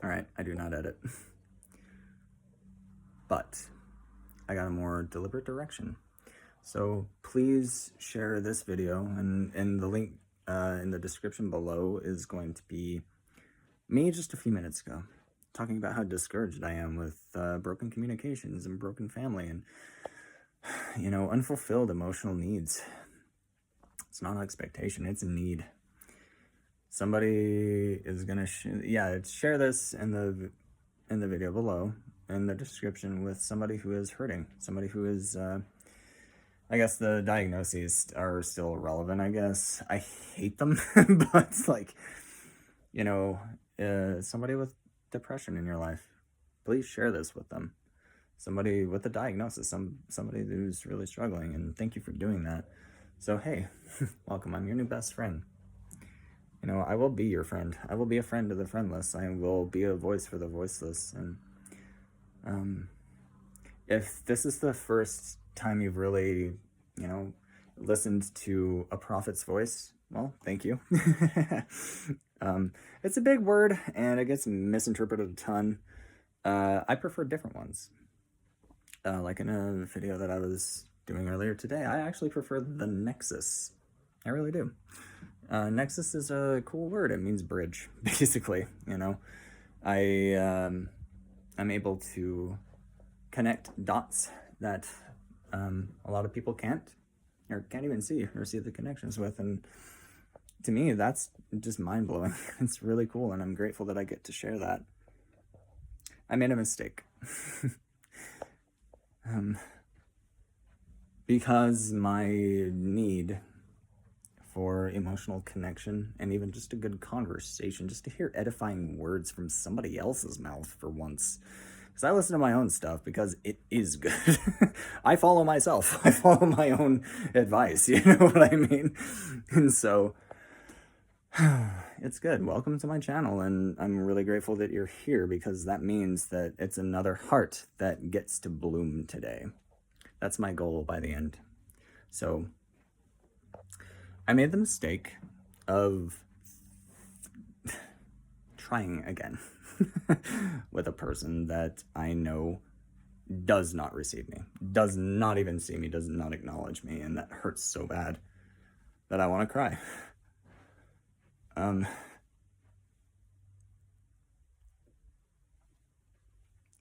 All right, I do not edit. But I got a more deliberate direction. So please share this video, and the link in the description below is going to be me just a few minutes ago talking about how discouraged I am with broken communications and broken family and, unfulfilled emotional needs. It's not an expectation, it's a need. Somebody is gonna share this in the video below in the description with somebody who is hurting, somebody who is I guess the diagnoses are still relevant, I guess. I hate them, but it's like, somebody with depression in your life, please share this with them. Somebody with a diagnosis, somebody who's really struggling, and thank you for doing that. So, hey, welcome, I'm your new best friend. I will be your friend. I will be a friend to the friendless. I will be a voice for the voiceless. And if this is the first time you've really, listened to a prophet's voice, well, thank you. It's a big word, and it gets misinterpreted a ton. I prefer different ones. Like in a video that I was doing earlier today, I actually prefer the nexus. I really do. Nexus is a cool word. It means bridge, basically. I'm able to connect dots that a lot of people can't even see or see the connections with, and to me that's just mind-blowing. It's really cool, and I'm grateful that I get to share that. I made a mistake. Because my need for emotional connection and even just a good conversation, just to hear edifying words from somebody else's mouth for once, because I listen to my own stuff because it is good. I follow myself. I follow my own advice, you know what I mean? And so it's good. Welcome to my channel, and I'm really grateful that you're here, because that means that it's another heart that gets to bloom today. That's my goal by the end. So I made the mistake of trying again with a person that I know does not receive me, does not even see me, does not acknowledge me, and that hurts so bad that I want to cry.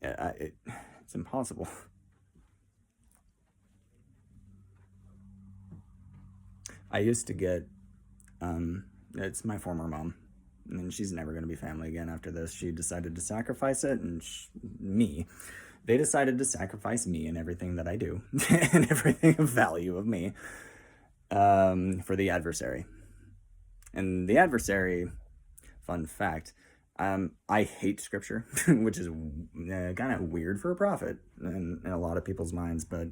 It's impossible. I used to get, it's my former mom, and she's never going to be family again after this. She decided to sacrifice it, and they decided to sacrifice me and everything that I do, and everything of value of me, for the adversary. And the adversary, fun fact, I hate scripture, which is kind of weird for a prophet in a lot of people's minds, but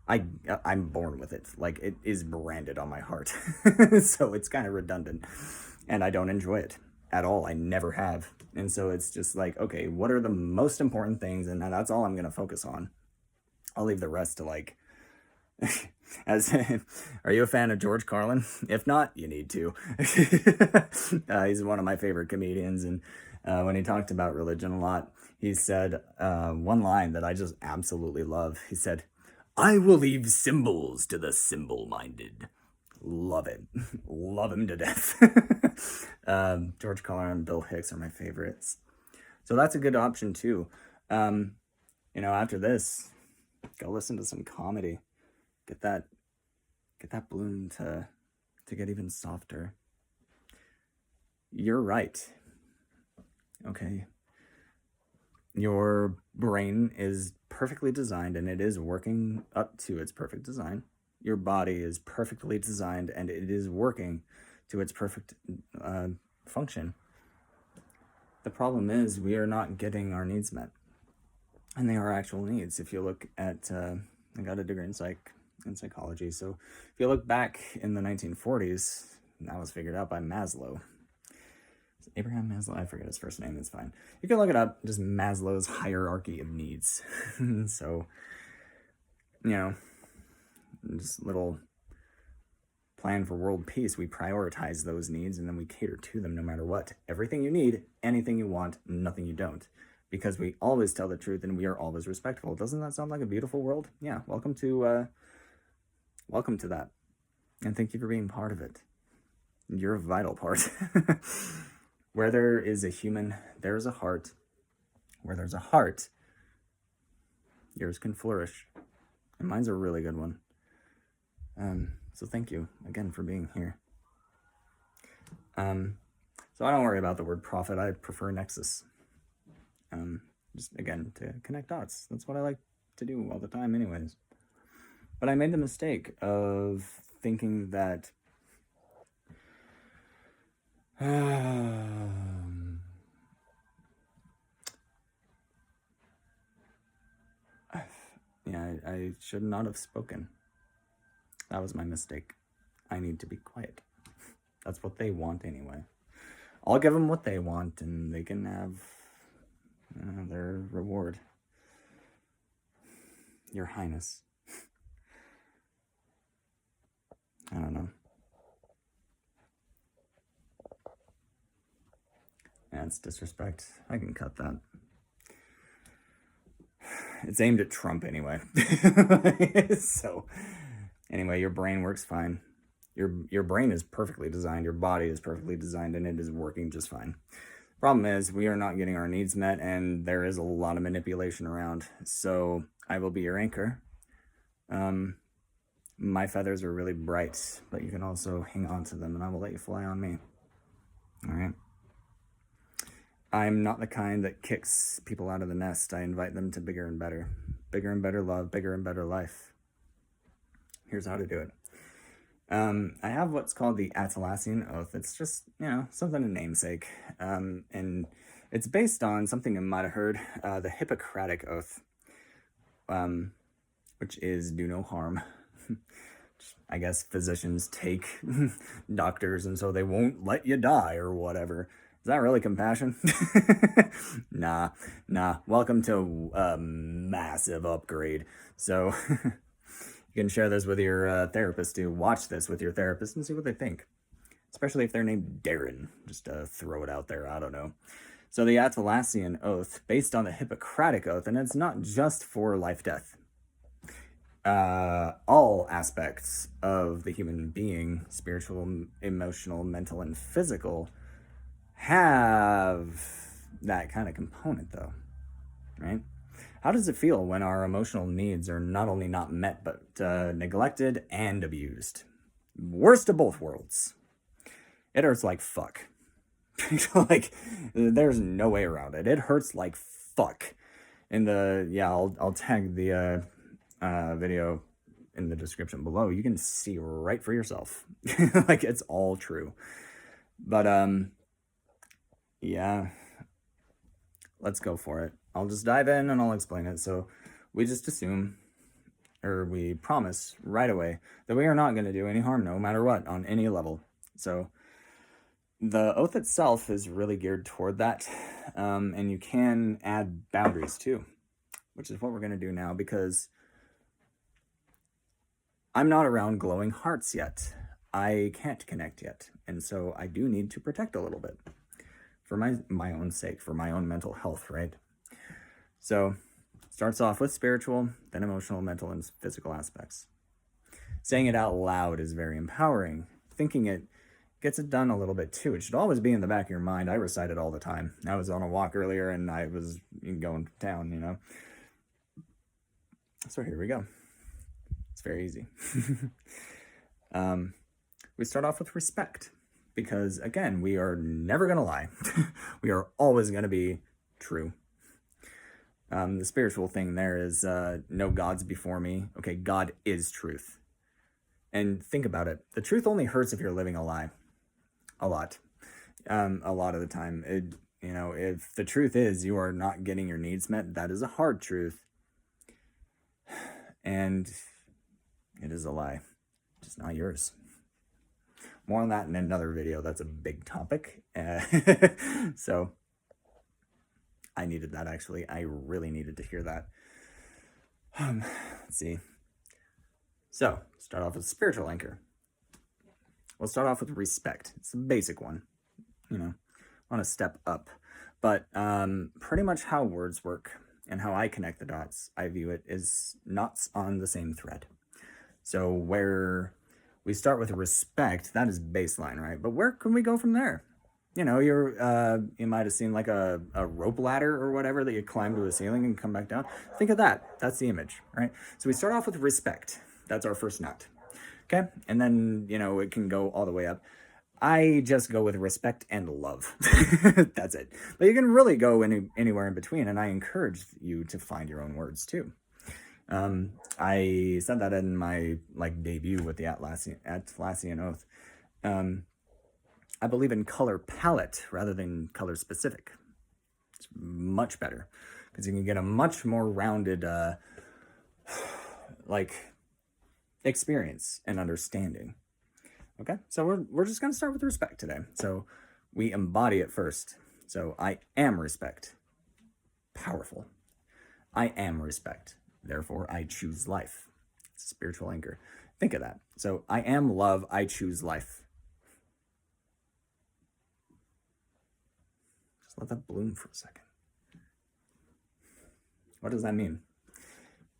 I'm born with it. Like, it is branded on my heart. So it's kind of redundant, and I don't enjoy it at all. I never have. And so it's just like, okay, what are the most important things? And that's all I'm going to focus on. I'll leave the rest to, like, are you a fan of George Carlin? If not, you need to. He's one of my favorite comedians, and when he talked about religion a lot, he said one line that I just absolutely love. He said, "I will leave symbols to the symbol-minded." Love it. Love him to death. George Carlin and Bill Hicks are my favorites. So that's a good option too. After this, go listen to some comedy. Get that bloom to get even softer. You're right. Okay. Your brain is perfectly designed, and it is working up to its perfect design. Your body is perfectly designed, and it is working to its perfect function. The problem is we are not getting our needs met, and they are actual needs. If you look at, I got a degree in psychology, so if you look back in the 1940s, that was figured out by Maslow. Abraham Maslow, I forget his first name, it's fine. You can look it up, just Maslow's hierarchy of needs. So, just little plan for world peace, we prioritize those needs and then we cater to them no matter what. Everything you need, anything you want, nothing you don't. Because we always tell the truth and we are always respectful. Doesn't that sound like a beautiful world? Yeah, welcome to that. And thank you for being part of it. You're a vital part. Where there is a human, there is a heart. Where there's a heart, yours can flourish. And mine's a really good one. So thank you again for being here. So I don't worry about the word prophet. I prefer nexus. Just again, to connect dots. That's what I like to do all the time anyways. But I made the mistake of thinking that I should not have spoken. That was my mistake. I need to be quiet. That's what they want anyway. I'll give them what they want and they can have their reward. Your Highness. I don't know. That's disrespect. I can cut that. It's aimed at Trump anyway. So, anyway, your brain works fine. Your brain is perfectly designed. Your body is perfectly designed, and it is working just fine. Problem is, we are not getting our needs met, and there is a lot of manipulation around. So, I will be your anchor. My feathers are really bright, but you can also hang on to them, and I will let you fly on me. All right? I'm not the kind that kicks people out of the nest. I invite them to bigger and better love, bigger and better life. Here's how to do it. I have what's called the Atlassian Oath. It's just, something to namesake. And it's based on something you might have heard, the Hippocratic Oath, which is do no harm. I guess physicians take doctors and so they won't let you die or whatever. Is that really compassion? Nah. Welcome to a massive upgrade. So you can share this with your therapist too. Watch this with your therapist and see what they think. Especially if they're named Darren. Just throw it out there. I don't know. So the Atlassian Oath, based on the Hippocratic Oath, and it's not just for life-death. All aspects of the human being, spiritual, emotional, mental, and physical, have that kind of component though, right? How does it feel when our emotional needs are not only not met, but neglected and abused? Worst of both worlds. It hurts like fuck. Like, there's no way around it. It hurts like fuck. I'll tag the video in the description below. You can see right for yourself. Like, it's all true. But, yeah, let's go for it. I'll just dive in and I'll explain it. So we just assume, or we promise right away, that we are not going to do any harm no matter what on any level. So the oath itself is really geared toward that. And you can add boundaries too, which is what we're going to do now, because I'm not around glowing hearts yet. I can't connect yet. And so I do need to protect a little bit. For my own sake, for my own mental health, right? So, starts off with spiritual, then emotional, mental, and physical aspects. Saying it out loud is very empowering. Thinking it gets it done a little bit too. It should always be in the back of your mind. I recite it all the time. I was on a walk earlier and I was going to town, So here we go. It's very easy. We start off with respect. Because, again, we are never going to lie. We are always going to be true. The spiritual thing there is no gods before me. Okay, God is truth. And think about it. The truth only hurts if you're living a lie. A lot. A lot of the time. If the truth is you are not getting your needs met, that is a hard truth. And it is a lie. Just not yours. More on that in another video. That's a big topic. So I needed that, actually. I really needed to hear that. Let's see. So start off with spiritual anchor. We'll start off with respect. It's the basic one, you know, on a step up. But pretty much how words work and how I connect the dots, I view it as knots on the same thread. So where we start with respect, that is baseline, right? But where can we go from there? You know, you might have seen like a rope ladder or whatever that you climb to a ceiling and come back down. Think of that. That's the image, right? So we start off with respect. That's our first knot. Okay. And then, you know, it can go all the way up. I just go with respect and love. That's it. But you can really go anywhere in between. And I encourage you to find your own words too. I said that in my debut with the Atlassian Oath. I believe in color palette rather than color specific. It's much better because you can get a much more rounded, experience and understanding. Okay, so we're just gonna start with respect today. So we embody it first. So I am respect. Powerful. I am respect. Therefore, I choose life. It's a spiritual anchor. Think of that. So I am love. I choose life. Just let that bloom for a second. What does that mean?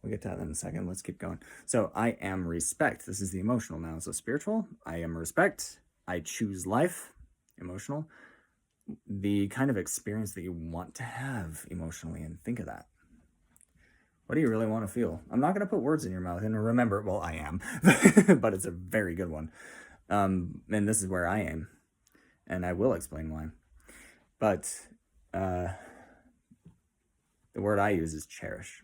We'll get to that in a second. Let's keep going. So I am respect. This is the emotional now. So spiritual, I am respect. I choose life, emotional. The kind of experience that you want to have emotionally, and think of that. What do you really want to feel? I'm not going to put words in your mouth. And remember, well, I am, but it's a very good one. And this is where I am. And I will explain why. But the word I use is cherish,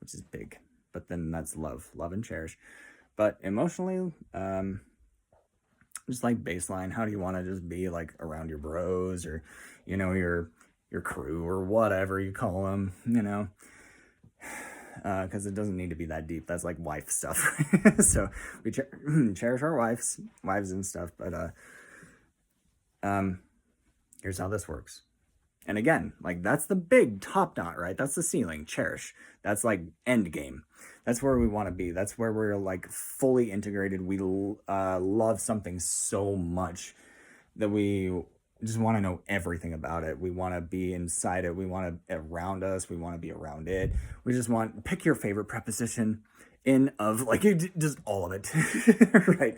which is big. But then that's love and cherish. But emotionally, just like baseline, how do you want to just be like around your bros or, you know, your crew or whatever you call them, you know, because it doesn't need to be that deep. That's like wife stuff. So we cherish our wives and stuff. But here's how this works. And again, like that's the big top knot, right? That's the ceiling, cherish. That's like end game. That's where we want to be. That's where we're like fully integrated. We love something so much that we just want to know everything about it. We want to be inside it. We want it around us. We want to be around it. We just want, pick your favorite preposition in of like just all of it, right?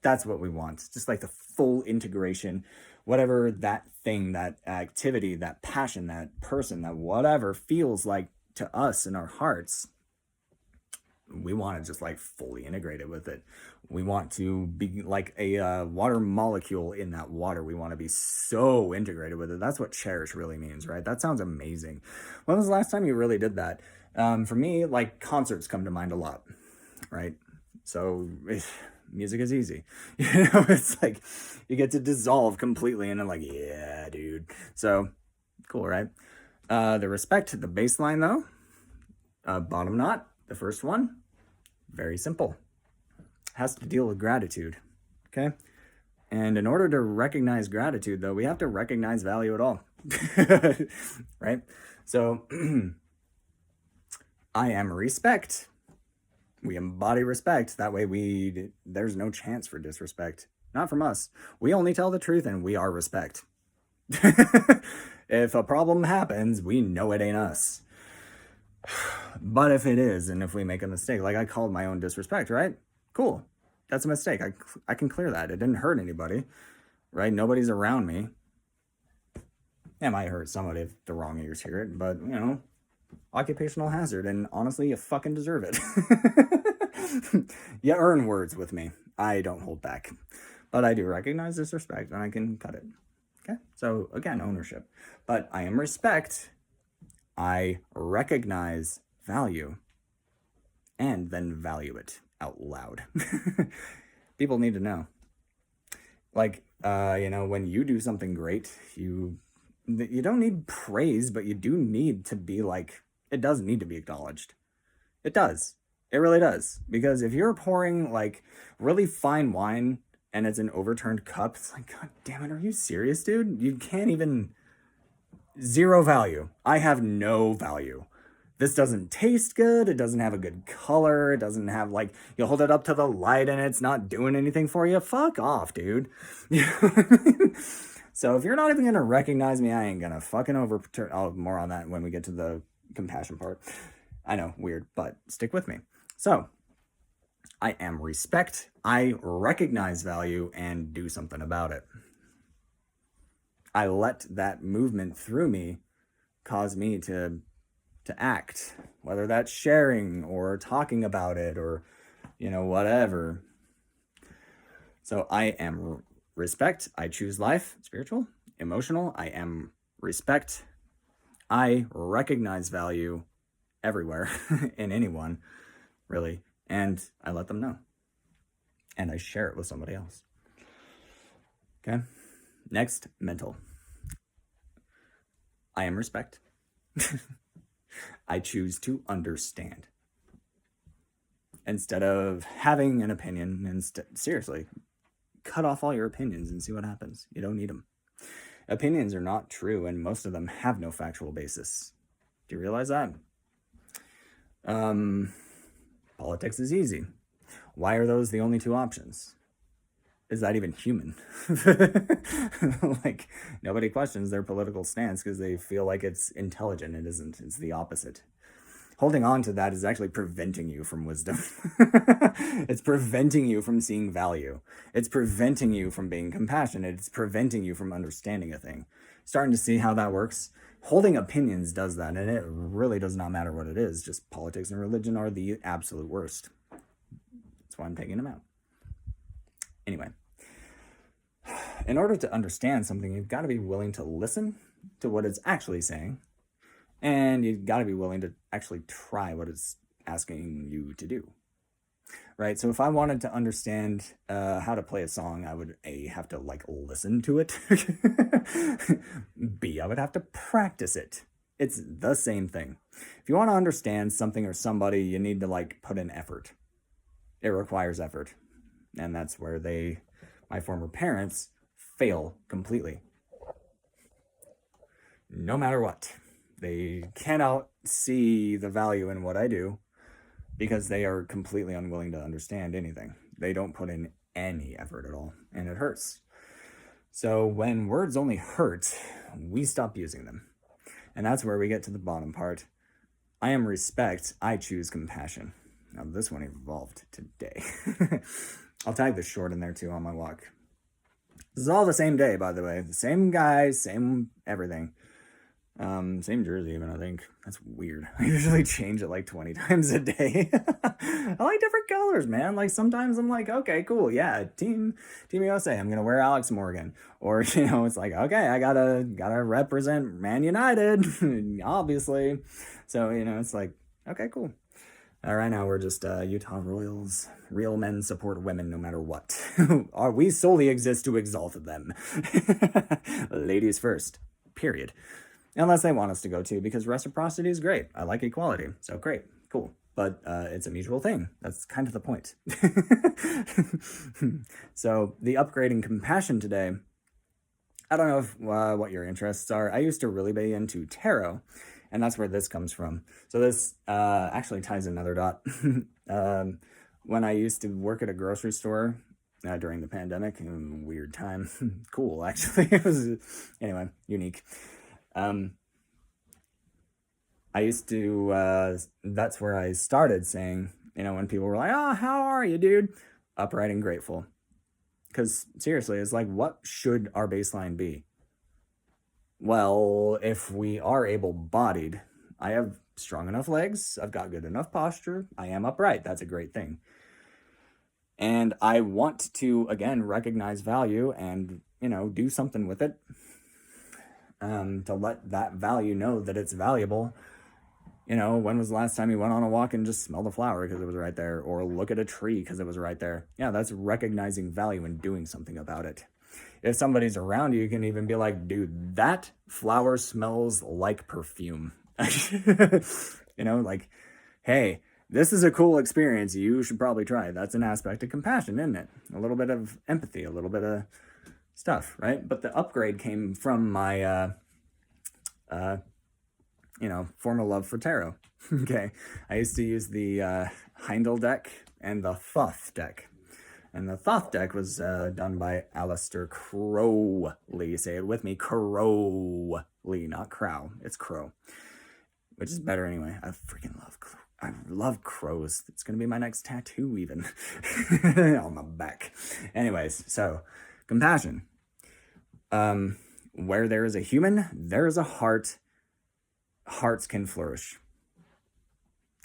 That's what we want. Just like the full integration, whatever that thing, that activity, that passion, that person, that whatever feels like to us in our hearts. We want to just like fully integrate it with it. We want to be like a water molecule in that water. We want to be so integrated with it. That's what cherish really means, right? That sounds amazing. When was the last time you really did that? For me, like concerts come to mind a lot, right? So music is easy. You know, it's like you get to dissolve completely and I'm like, yeah, dude. So cool, right? The respect, the baseline though, bottom knot. The first one, very simple, has to deal with gratitude, okay? And in order to recognize gratitude, though, we have to recognize value at all, right? So I am respect. We embody respect. That way there's no chance for disrespect. Not from us. We only tell the truth and we are respect. If a problem happens, we know it ain't us. But if it is, and if we make a mistake, like I called my own disrespect, right? Cool. That's a mistake. I can clear that. It didn't hurt anybody, right? Nobody's around me. It might hurt somebody if the wrong ears hear it, but, you know, occupational hazard, and honestly, you fucking deserve it. You earn words with me. I don't hold back. But I do recognize disrespect, and I can cut it. Okay? So, again, ownership. But I am respect. I recognize value and then value it out loud. People need to know. Like, you know, when you do something great, you don't need praise, but you do need to be like, it does need to be acknowledged. It does. It really does. Because if you're pouring like really fine wine and it's an overturned cup, it's like, God damn it, are you serious, dude? You can't even... Zero value. I have no value. this doesn't taste good, it doesn't have a good color, it doesn't have like, you hold it up to the light and it's not doing anything for you, fuck off, dude. You know what I mean? So if you're not even gonna recognize me, I ain't gonna fucking overturn. Oh, more on that when we get to the compassion part. I know, weird, but stick with me. So I am respect, I recognize value and do something about it. I let that movement through me cause me to act, whether that's sharing or talking about it or, whatever. So I am respect. I choose life, spiritual, emotional. I am respect. I recognize value everywhere in anyone, really. And I let them know. And I share it with somebody else. Okay. Next, mental. I am respect. I choose to understand. Instead of having an opinion, seriously, cut off all your opinions and see what happens. You don't need them. Opinions are not true, and most of them have no factual basis. Do you realize that? Politics is easy. Why are those the only two options? Is that even human? Like, nobody questions their political stance because they feel like it's intelligent. It isn't. It's the opposite. Holding on to that is actually preventing you from wisdom. It's preventing you from seeing value. It's preventing you from being compassionate. It's preventing you from understanding a thing. Starting to see how that works? Holding opinions does that, and it really does not matter what it is. Just politics and religion are the absolute worst. That's why I'm taking them out. Anyway, in order to understand something, you've got to be willing to listen to what it's actually saying, and you've got to be willing to actually try what it's asking you to do. Right? So if I wanted to understand how to play a song, I would A, have to listen to it. B, I would have to practice it. It's the same thing. If you want to understand something or somebody, you need to put in effort. It requires effort. And that's where my former parents, fail completely. No matter what. They cannot see the value in what I do because they are completely unwilling to understand anything. They don't put in any effort at all, and it hurts. So when words only hurt, we stop using them. And that's where we get to the bottom part. I am respect, I choose compassion. Now this one evolved today. I'll tag the short in there too on my walk. This is all the same day, by the way. The same guys, same everything. Same jersey even, I think. That's weird. I usually change it 20 times a day. I like different colors, man. Sometimes I'm okay, cool, yeah, Team USA, I'm gonna wear Alex Morgan. Or, it's okay, I gotta represent Man United, obviously. So, it's okay, cool. Right now we're just Utah Royals. Real men support women no matter what. We solely exist to exalt them. Ladies first, period. Unless they want us to go to, because reciprocity is great. I like equality, so great, cool. But it's a mutual thing. That's kind of the point. So the upgrading compassion today, I don't know what your interests are. I used to really be into tarot, and that's where this comes from. So this actually ties another dot. When I used to work at a grocery store during the pandemic, weird time. Cool, actually. It was, anyway, unique. I used to, that's where I started saying, when people were like, oh, how are you, dude? Upright and grateful. Because seriously, it's what should our baseline be? Well, if we are able-bodied, I have strong enough legs, I've got good enough posture, I am upright, that's a great thing. And I want to, again, recognize value and, do something with it. To let that value know that it's valuable. When was the last time you went on a walk and just smelled a flower because it was right there, or look at a tree because it was right there? Yeah, that's recognizing value and doing something about it. If somebody's around you, you can even be like, dude, that flower smells like perfume. Hey, this is a cool experience. You should probably try it. That's an aspect of compassion, isn't it? A little bit of empathy, a little bit of stuff, right? But the upgrade came from my formal love for tarot. Okay, I used to use the Heindel deck and the Thoth deck. And the Thoth deck was done by Aleister Crowley. Say it with me, Crowley, not Crow. It's Crow, which is better anyway. I love crows. It's gonna be my next tattoo, even on my back. Anyways, so compassion. Where there is a human, there is a heart. Hearts can flourish.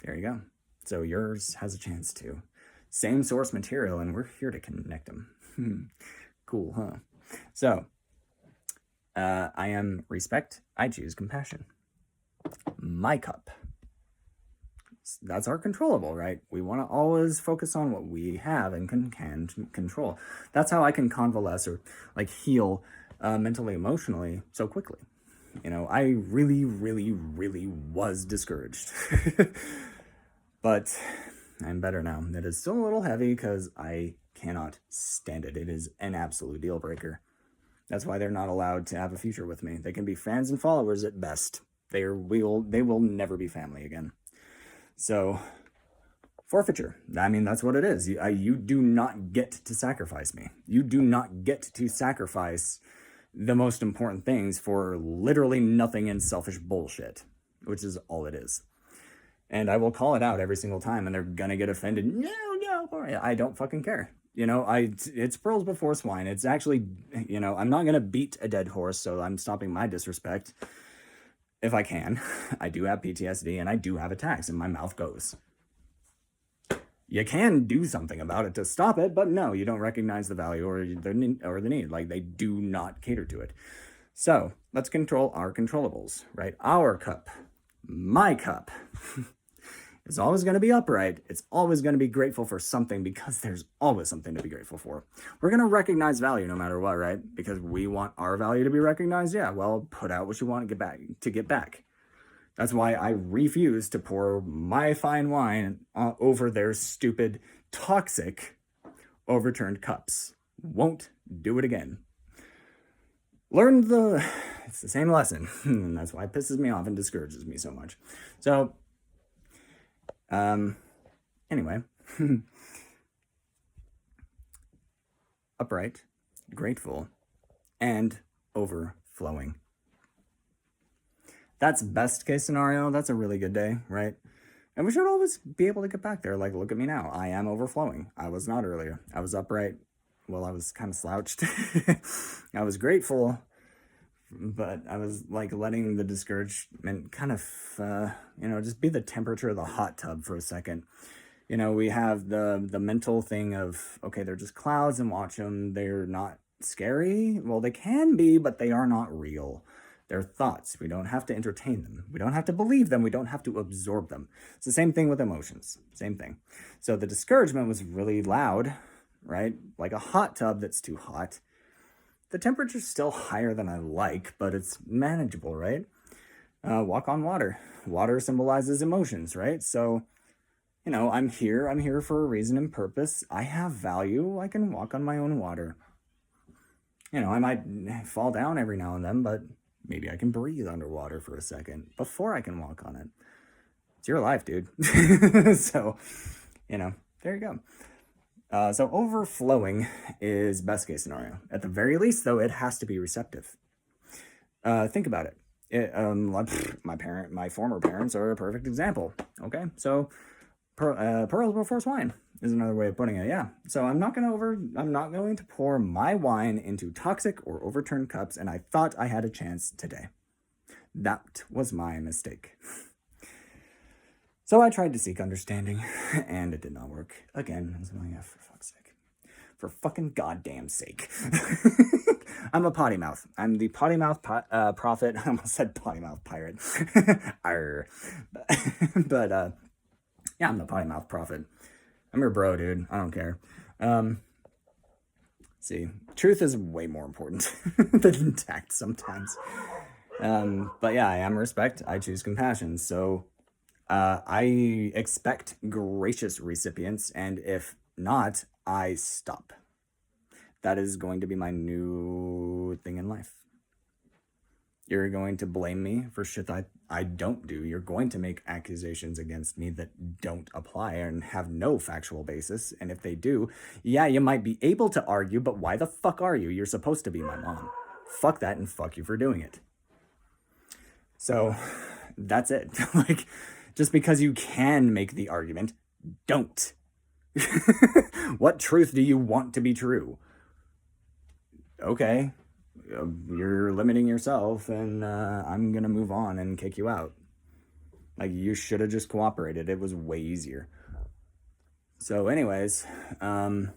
There you go. So yours has a chance to. Same source material, and we're here to connect them. Cool, huh? So, I am respect. I choose compassion. My cup. That's our controllable, right? We want to always focus on what we have and can control. That's how I can convalesce or heal mentally, emotionally so quickly. I really, really, really was discouraged. But I'm better now. It is still a little heavy because I cannot stand it. It is an absolute deal breaker. That's why they're not allowed to have a future with me. They can be fans and followers at best. They will never be family again. So, forfeiture. I mean, that's what it is. You do not get to sacrifice me. You do not get to sacrifice the most important things for literally nothing and selfish bullshit, which is all it is. And I will call it out every single time, and they're gonna get offended. No, I don't fucking care. It's pearls before swine. It's actually, I'm not gonna beat a dead horse, so I'm stopping my disrespect if I can. I do have PTSD, and I do have attacks, and my mouth goes. You can do something about it to stop it, but no, you don't recognize the value or the need. They do not cater to it. So let's control our controllables, right? Our cup, my cup, is always going to be upright. It's always going to be grateful for something because there's always something to be grateful for. We're going to recognize value no matter what, right? Because we want our value to be recognized. Yeah, well, put out what you want to get back. That's why I refuse to pour my fine wine over their stupid, toxic, overturned cups. Won't do it again. It's the same lesson. And that's why it pisses me off and discourages me so much. So, anyway. Upright, grateful, and overflowing. That's best case scenario. That's a really good day, right? And we should always be able to get back there. Look at me now. I am overflowing. I was not earlier. I was upright. Well, I was kind of slouched. I was grateful, but I was letting the discouragement kind of, just be the temperature of the hot tub for a second. We have the mental thing of, okay, they're just clouds and watch them. They're not scary. Well, they can be, but they are not real. They're thoughts. We don't have to entertain them. We don't have to believe them. We don't have to absorb them. It's the same thing with emotions. Same thing. So the discouragement was really loud, right? Like a hot tub that's too hot. The temperature's still higher than I like, but it's manageable, right? Walk on water. Water symbolizes emotions, right? So, I'm here for a reason and purpose. I have value. I can walk on my own water. I might fall down every now and then, but maybe I can breathe underwater for a second before I can walk on it. It's your life, dude. So, there you go. So overflowing is best case scenario. At the very least, though, it has to be receptive. Think about it. My former parents are a perfect example. Okay, so pearls before swine is another way of putting it. Yeah. So I'm not going to pour my wine into toxic or overturned cups, and I thought I had a chance today. That was my mistake. So I tried to seek understanding, and it did not work. Again, for fuck's sake. For fucking goddamn sake. I'm a potty mouth. I'm the potty mouth prophet. I almost said potty mouth pirate. Arr. But, yeah, I'm the potty mouth prophet. I'm your bro, dude. I don't care. See, truth is way more important than tact sometimes. But yeah, I am respect. I choose compassion. So I expect gracious recipients, and if not, I stop. That is going to be my new thing in life. You're going to blame me for shit that I don't do. You're going to make accusations against me that don't apply and have no factual basis. And if they do, yeah, you might be able to argue, but why the fuck are you? You're supposed to be my mom. Fuck that and fuck you for doing it. So that's it. Like, just because you can make the argument, don't. What truth do you want to be true? Okay, you're limiting yourself, and I'm gonna move on and kick you out. Like, you should have just cooperated. It was way easier. So anyways, but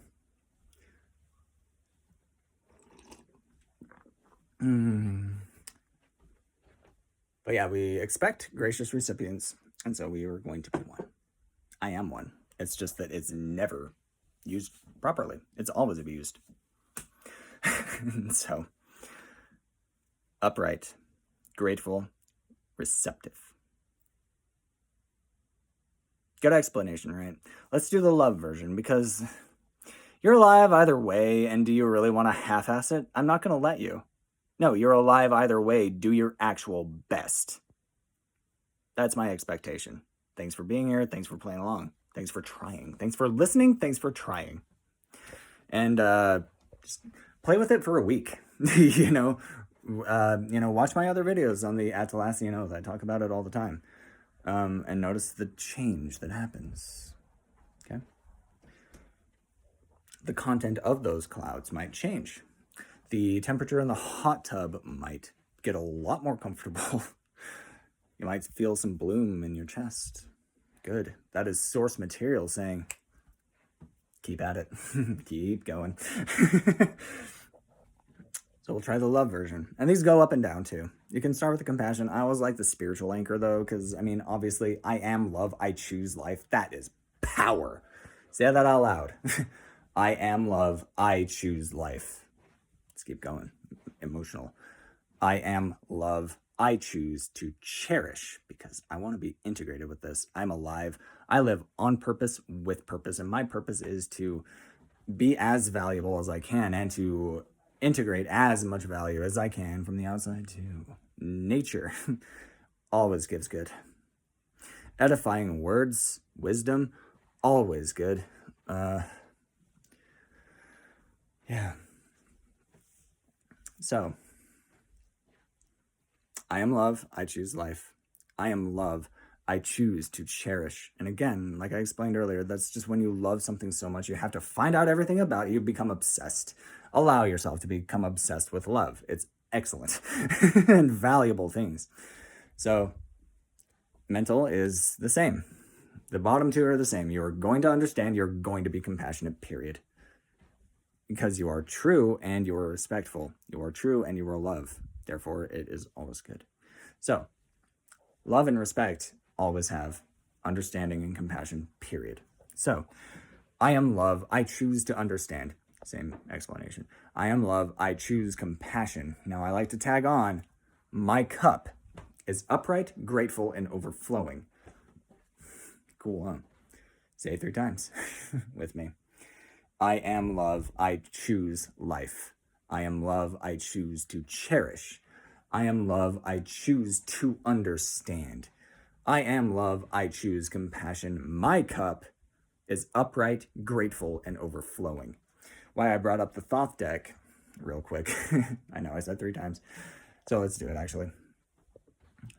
yeah, we expect gracious recipients, and so we are going to be one. I am one. It's just that it's never used properly. It's always abused. So, upright, grateful, receptive. Good explanation, right? Let's do the love version, because you're alive either way, and do you really want to half-ass it? I'm not going to let you. No, you're alive either way. Do your actual best. That's my expectation. Thanks for being here. Thanks for playing along. Thanks for trying. Thanks for listening. Thanks for trying. And just play with it for a week. Watch my other videos on the Atlassian Oath. I talk about it all the time. And notice the change that happens. Okay? The content of those clouds might change. The temperature in the hot tub might get a lot more comfortable. You might feel some bloom in your chest. Good. That is source material saying, keep at it. Keep going. So we'll try the love version. And these go up and down too. You can start with the compassion. I always like the spiritual anchor though, because obviously, I am love. I choose life. That is power. Say that out loud. I am love. I choose life. Let's keep going. Emotional. I am love. I choose to cherish, because I want to be integrated with this. I'm alive. I live on purpose, with purpose, and my purpose is to be as valuable as I can and to integrate as much value as I can from the outside too. Nature always gives good. Edifying words, wisdom, always good. Yeah. So, I am love, I choose life. I am love, I choose to cherish. And again, like I explained earlier, that's just when you love something so much, you have to find out everything about it. You become obsessed. Allow yourself to become obsessed with love. It's excellent and valuable things. So, mental is the same. The bottom two are the same. You're going to understand, you're going to be compassionate, period. Because you are true and you are respectful. You are true and you are love. Therefore, it is always good. So, love and respect always have understanding and compassion, period. So, I am love. I choose to understand. Same explanation. I am love. I choose compassion. Now, I like to tag on, my cup is upright, grateful, and overflowing. Cool, huh? Say it 3 times with me. I am love. I choose life. I am love. I choose to cherish. I am love. I choose to understand. I am love. I choose compassion. My cup is upright, grateful, and overflowing. Why I brought up the Thoth deck real quick. I know I said 3 times. So let's do it actually.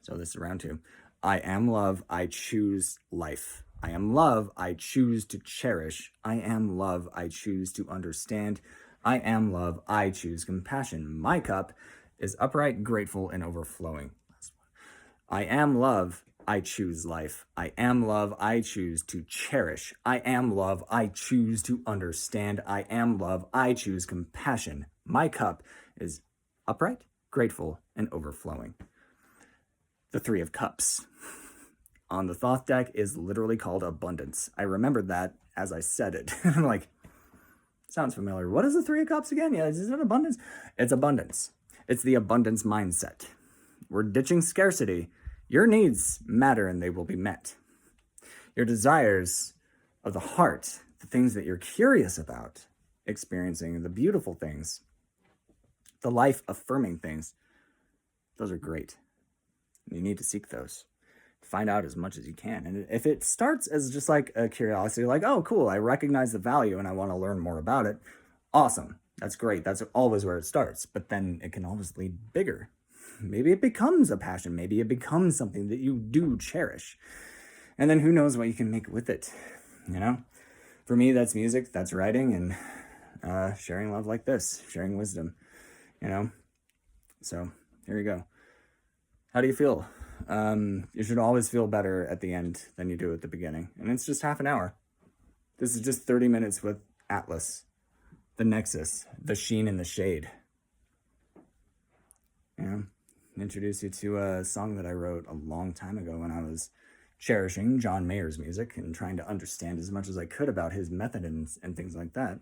So this is round 2. I am love. I choose life. I am love. I choose to cherish. I am love. I choose to understand. I am love. I choose compassion. My cup is upright, grateful, and overflowing. I am love. I choose life. I am love. I choose to cherish. I am love. I choose to understand. I am love. I choose compassion. My cup is upright, grateful, and overflowing. The 3 of Cups on the Thoth deck is literally called abundance. I remembered that as I said it. I'm like, sounds familiar. What is the 3 of Cups again? Yeah, is it abundance? It's abundance. It's the abundance mindset. We're ditching scarcity. Your needs matter and they will be met. Your desires of the heart, the things that you're curious about, experiencing the beautiful things, the life-affirming things, Those are great. You need to seek those. Find out as much as you can. And if it starts as just like a curiosity, like, oh, cool, I recognize the value and I want to learn more about it, awesome. That's great. That's always where it starts. But then it can always lead bigger. Maybe it becomes a passion. Maybe it becomes something that you do cherish. And then who knows what you can make with it, you know? For me, that's music, that's writing, and sharing love like this, sharing wisdom, you know? So here you go. How do you feel? You should always feel better at the end than you do at the beginning. And it's just half an hour. This is just 30 minutes with Atlas, the Nexus, the sheen and the shade. You know, introduce you to a song that I wrote a long time ago when I was cherishing John Mayer's music and trying to understand as much as I could about his method and things like that.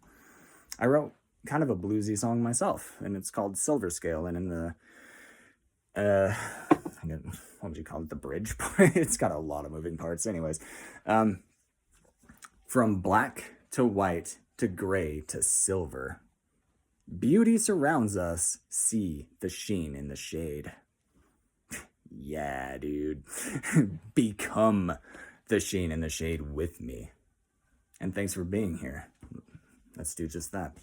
I wrote kind of a bluesy song myself, and it's called Silver Scale. And in the what would you call it? The bridge part. It's got a lot of moving parts. Anyways, from black to white to gray to silver, beauty surrounds us. See the sheen in the shade. Yeah, dude. Become the sheen in the shade with me. And thanks for being here. Let's do just that.